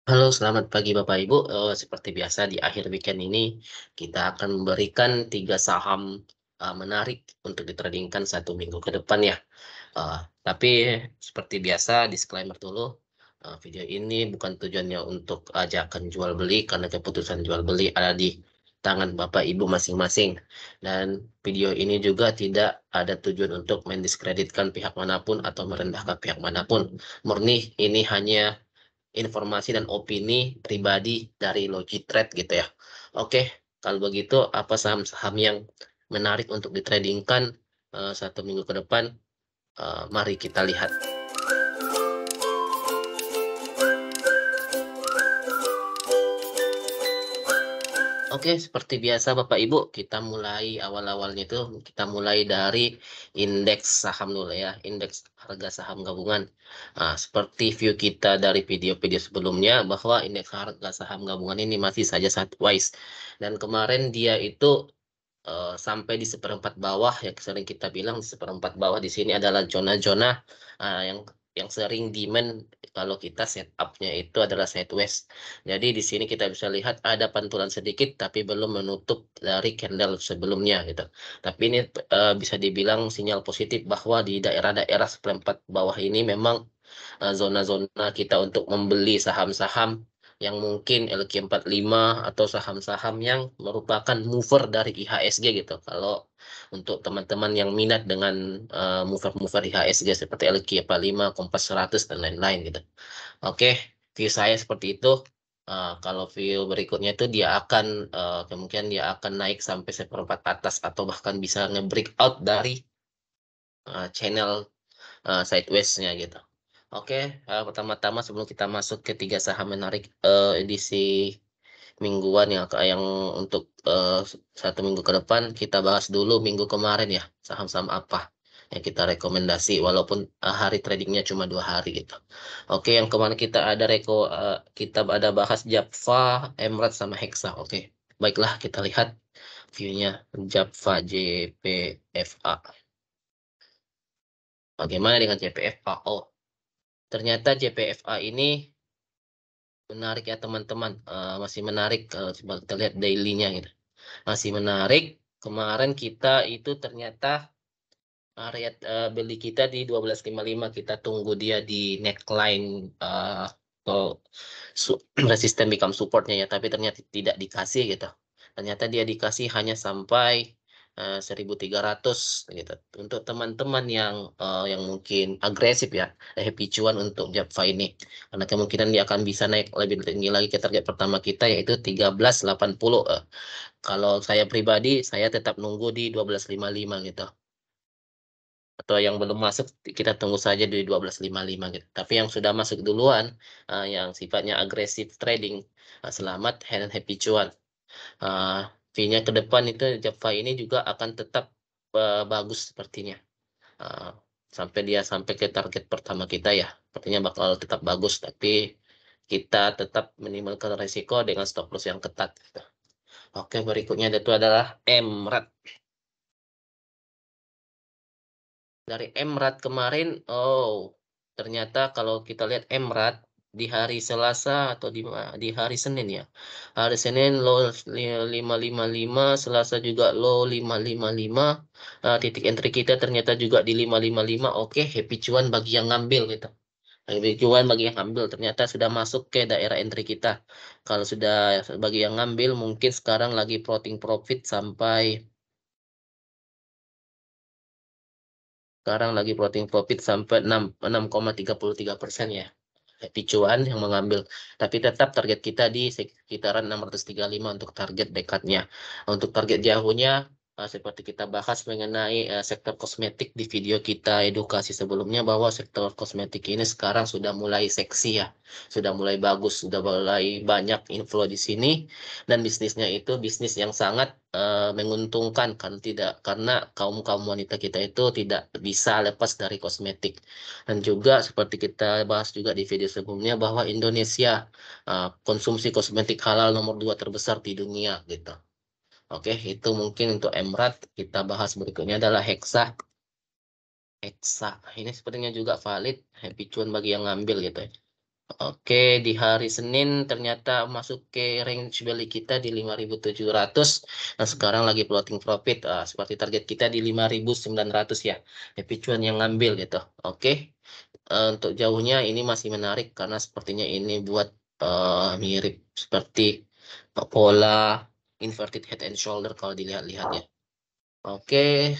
Halo, selamat pagi Bapak Ibu. Seperti biasa di akhir weekend ini kita akan memberikan 3 saham menarik untuk ditradingkan 1 minggu ke depan ya. Tapi seperti biasa disclaimer dulu, video ini bukan tujuannya untuk ajakan jual beli karena keputusan jual beli ada di tangan Bapak Ibu masing-masing. Dan video ini juga tidak ada tujuan untuk mendiskreditkan pihak manapun atau merendahkan pihak manapun. Murni ini hanya informasi dan opini pribadi dari Logitrade gitu ya. Oke, kalau begitu apa saham-saham yang menarik untuk ditradingkan 1 minggu ke depan? Mari kita lihat. Oke, seperti biasa Bapak Ibu, kita mulai awal-awalnya itu kita mulai dari indeks saham dulu ya, indeks harga saham gabungan. Seperti view kita dari video-video sebelumnya bahwa indeks harga saham gabungan ini masih saja sideways. Dan kemarin dia itu sampai di seperempat bawah yang sering kita bilang di seperempat bawah di sini adalah zona-zona yang sering demand kalau kita setupnya itu adalah sideways. Jadi di sini kita bisa lihat ada pantulan sedikit tapi belum menutup dari candle sebelumnya gitu. Tapi ini bisa dibilang sinyal positif bahwa di daerah-daerah seperempat bawah ini memang zona-zona kita untuk membeli saham-saham yang mungkin LQ45 atau saham-saham yang merupakan mover dari IHSG gitu. Kalau untuk teman-teman yang minat dengan mover-mover IHSG seperti LQ45, Kompas 100 dan lain-lain gitu. Oke, view saya seperti itu. Kalau view berikutnya itu dia akan kemungkinan dia akan naik sampai seperempat atas atau bahkan bisa nge-breakout dari channel sideways-nya gitu. Oke, pertama-tama sebelum kita masuk ke 3 saham menarik edisi mingguan yang untuk 1 minggu ke depan, kita bahas dulu minggu kemarin ya, saham-saham apa yang kita rekomendasi, walaupun hari tradingnya cuma 2 hari gitu. Oke, yang kemarin kita ada bahas Japfa, Emirates sama Hexa. Oke, baiklah kita lihat view-nya Japfa JPFA. Bagaimana dengan JPFA? Oh, ternyata JPFA ini menarik ya teman-teman. Masih menarik kalau coba kita lihat daily-nya gitu. Masih menarik. Kemarin kita itu ternyata area beli kita di 12.55. Kita tunggu dia di neckline atau resisten become supportnya ya. Tapi ternyata tidak dikasih gitu. Ternyata dia dikasih hanya sampai 1.300 gitu. Untuk teman-teman yang mungkin agresif ya, happy cuan untuk Japfa ini. Karena kemungkinan dia akan bisa naik lebih tinggi lagi ke target pertama kita yaitu 13.80. Kalau saya pribadi, saya tetap nunggu di 12.55 gitu. Atau yang belum masuk, kita tunggu saja di 12.55 gitu. Tapi yang sudah masuk duluan, yang sifatnya agresif trading, selamat and happy cuan. Uh, Fee-nya ke depan itu Java ini juga akan tetap bagus sepertinya. Uh, sampai ke target pertama kita ya. Sepertinya bakal tetap bagus, tapi kita tetap minimalkan resiko dengan stop loss yang ketat. Oke, berikutnya itu adalah MRAT. Dari MRAT kemarin, ternyata kalau kita lihat MRAT di hari Selasa atau di hari Senin ya. Hari Senin low 555, Selasa juga low 555. Titik entry kita ternyata juga di 555. Oke, happy cuan bagi yang ngambil gitu. Happy cuan bagi yang ngambil ternyata sudah masuk ke daerah entry kita. Kalau sudah bagi yang ngambil mungkin sekarang lagi plotting profit sampai sekarang lagi plotting profit sampai 6,33% ya. Happy cuan yang mengambil. Tapi tetap target kita di sekitaran 635 untuk target dekatnya. Untuk target jauhnya, seperti kita bahas mengenai sektor kosmetik di video kita edukasi sebelumnya bahwa sektor kosmetik ini sekarang sudah mulai seksi ya. Sudah mulai bagus, sudah mulai banyak inflow di sini dan bisnisnya itu bisnis yang sangat menguntungkan karena kaum kaum wanita kita itu tidak bisa lepas dari kosmetik. Dan juga seperti kita bahas juga di video sebelumnya bahwa Indonesia konsumsi kosmetik halal nomor 2 terbesar di dunia gitu. Oke, itu mungkin untuk Emrat. Kita bahas berikutnya adalah Hexa. Hexa ini sepertinya juga valid, happy cuan bagi yang ngambil gitu ya. Oke, di hari Senin ternyata masuk ke range beli kita di 5.700. Nah, sekarang lagi floating profit. Seperti target kita di 5.900 ya. Happy cuan yang ngambil gitu. Oke. Untuk jauhnya ini masih menarik karena sepertinya ini buat mirip seperti pola inverted head and shoulder kalau dilihat-lihat ya. Oke,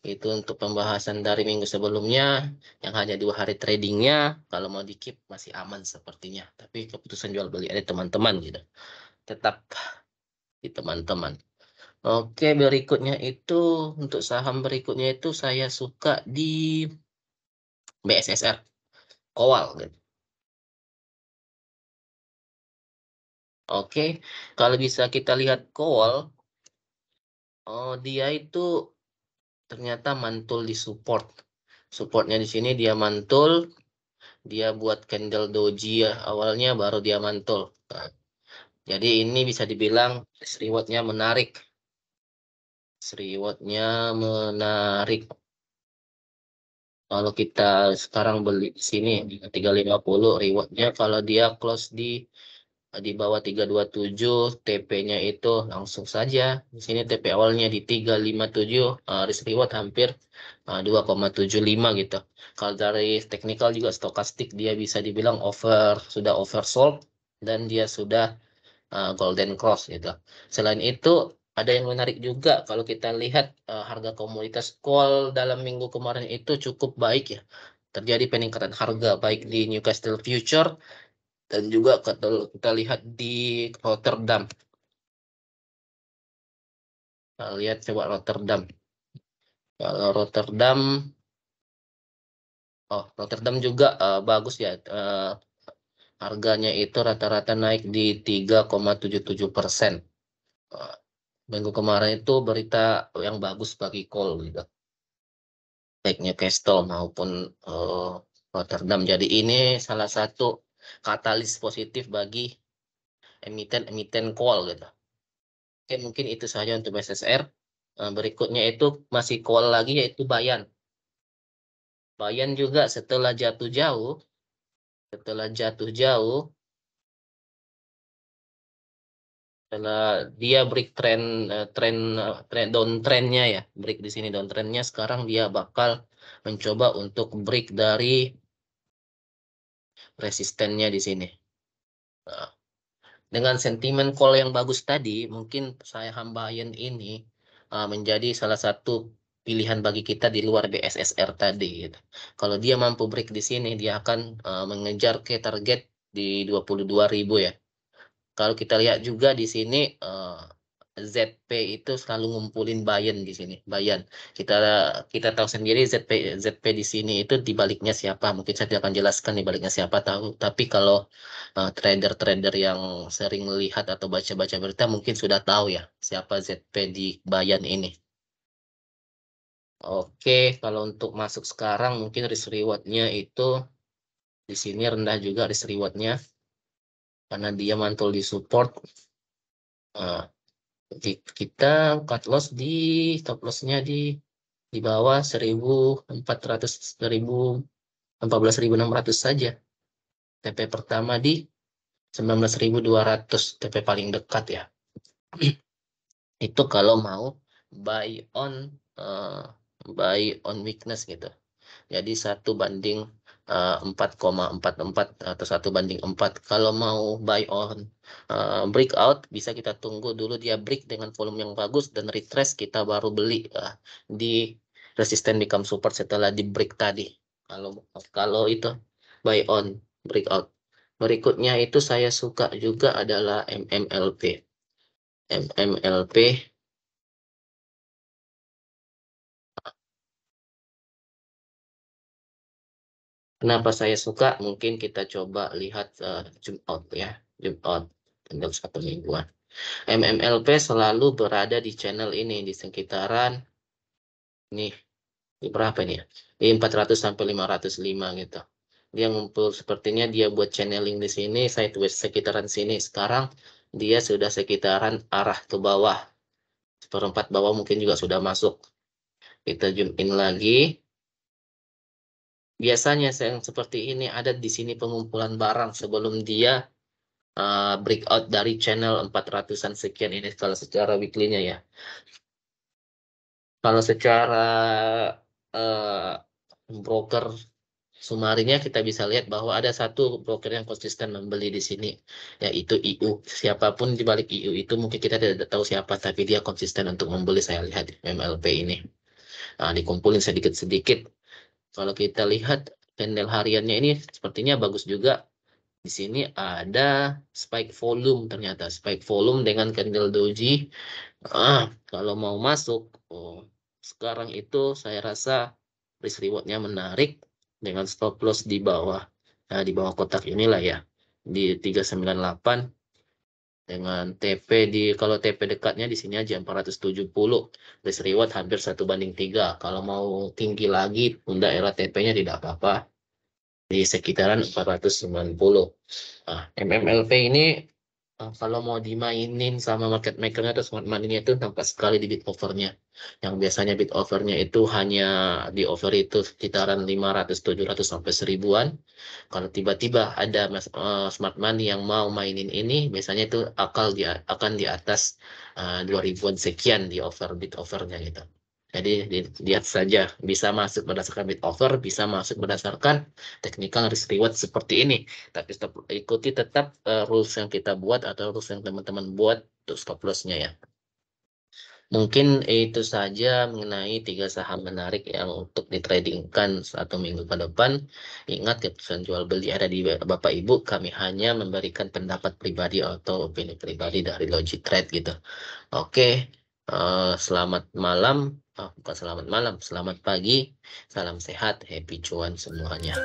itu untuk pembahasan dari minggu sebelumnya yang hanya 2 hari tradingnya. Kalau mau di keep masih aman sepertinya. Tapi keputusan jual beli ada teman-teman gitu. Tetap di teman-teman. Oke, berikutnya itu untuk saham berikutnya itu saya suka di BSSR, Kowal gitu. Oke, kalau bisa kita lihat Kowal, oh dia itu ternyata mantul di support. Supportnya di sini dia mantul, dia buat candle doji ya awalnya baru dia mantul. Nah, jadi ini bisa dibilang risk rewardnya menarik. Risk rewardnya menarik. Kalau kita sekarang beli di sini di 350 rewardnya kalau dia close di bawah 327 TP-nya itu langsung saja. Di sini TP awalnya di 357, risk reward hampir 2,75 gitu. Kalau dari teknikal juga stokastik dia bisa dibilang sudah oversold dan dia sudah golden cross gitu. Selain itu ada yang menarik juga kalau kita lihat harga komoditas coal dalam minggu kemarin itu cukup baik ya. Terjadi peningkatan harga baik di Newcastle Future dan juga kalau kita lihat di Rotterdam. Kita lihat coba Rotterdam. Kalau Rotterdam, Rotterdam juga bagus ya. Harganya itu rata-rata naik di 3,77%. Eh, Minggu kemarin itu berita yang bagus bagi coal gitu. Baik Newcastle maupun eh, Rotterdam. Jadi ini salah satu katalis positif bagi emiten-emiten coal gitu. Oke, mungkin itu saja untuk BSSR. Berikutnya itu masih coal lagi yaitu Bayan. Bayan juga setelah jatuh jauh, setelah dia break downtrendnya ya, break di sini downtrendnya. Sekarang dia bakal mencoba untuk break dari resistennya di sini. Nah, dengan sentimen call yang bagus tadi, mungkin saham Bayan ini menjadi salah satu pilihan bagi kita di luar BSSR tadi gitu. Kalau dia mampu break di sini, dia akan mengejar ke target di 22.000 ya. Kalau kita lihat juga di sini ZP itu selalu ngumpulin Bayan di sini. Bayan. Kita kita tahu sendiri ZP di sini itu di baliknya siapa. Mungkin saya tidak akan jelaskan di baliknya siapa tahu. Tapi kalau trader-trader yang sering lihat atau baca-baca berita mungkin sudah tahu ya siapa ZP di Bayan ini. Oke, kalau untuk masuk sekarang mungkin risk rewardnya itu di sini rendah juga risk rewardnya karena dia mantul di support. Nah, kita cut loss stop lossnya di bawah 1.400 14.600 saja. TP pertama di 19.200 TP paling dekat ya. Itu kalau mau buy on eh, buy on weakness gitu. Jadi 1:4,44 atau 1:4. Kalau mau buy on breakout bisa kita tunggu dulu dia break dengan volume yang bagus dan retrace kita baru beli di resisten become support setelah di break tadi. Kalau kalau itu buy on breakout. Berikutnya itu saya suka juga adalah MMLP. MMLP. Kenapa saya suka? Mungkin kita coba lihat zoom out ya, zoom out untuk 1 mingguan. MMLP selalu berada di channel ini di sekitaran nih di berapa nih ya? Di 400 sampai 505 gitu. Dia ngumpul sepertinya dia buat channeling di sini, sideways sekitaran sini. Sekarang dia sudah sekitaran arah ke bawah. Seperempat bawah mungkin juga sudah masuk. Kita zoom in lagi. Biasanya yang seperti ini ada di sini pengumpulan barang sebelum dia breakout dari channel 400-an sekian ini kalau secara weekly-nya ya. Kalau secara eh, broker sumarinya kita bisa lihat bahwa ada satu broker yang konsisten membeli di sini, yaitu IU. Siapapun di balik IU itu mungkin kita tidak tahu siapa, tapi dia konsisten untuk membeli, saya lihat di MLP ini. Nah, dikumpulin sedikit-sedikit. Kalau kita lihat candle hariannya ini sepertinya bagus juga. Di sini ada spike volume, ternyata spike volume dengan candle doji. Kalau mau masuk, sekarang itu saya rasa risk rewardnya menarik dengan stop loss di bawah, nah, di bawah kotak inilah ya, di 398 dengan TP di, kalau TP dekatnya di sini aja 470, risk reward hampir 1:3. Kalau mau tinggi lagi, daerah TP-nya tidak apa-apa di sekitaran 490. Nah, MMLP ini kalau mau dimainin sama market makernya atau smart money-nya itu nampak sekali di bid overnya. Yang biasanya bid overnya itu hanya di over itu sekitaran 500, 700 sampai 1000-an. Kalau tiba-tiba ada smart money yang mau mainin ini, biasanya itu akan di atas 2000-an sekian di over bid overnya gitu. Jadi lihat saja, bisa masuk berdasarkan bid over, bisa masuk berdasarkan technical risk reward seperti ini. Tapi ikuti tetap rules yang kita buat atau rules yang teman-teman buat untuk stop loss-nya ya. Mungkin itu saja mengenai 3 saham menarik yang untuk ditradingkan 1 minggu ke depan. Ingat, keputusan jual beli ada di Bapak Ibu. Kami hanya memberikan pendapat pribadi atau opini pribadi dari Logitrade gitu. Oke, selamat malam. Bukan selamat malam, selamat pagi. Salam sehat, happy cuan semuanya.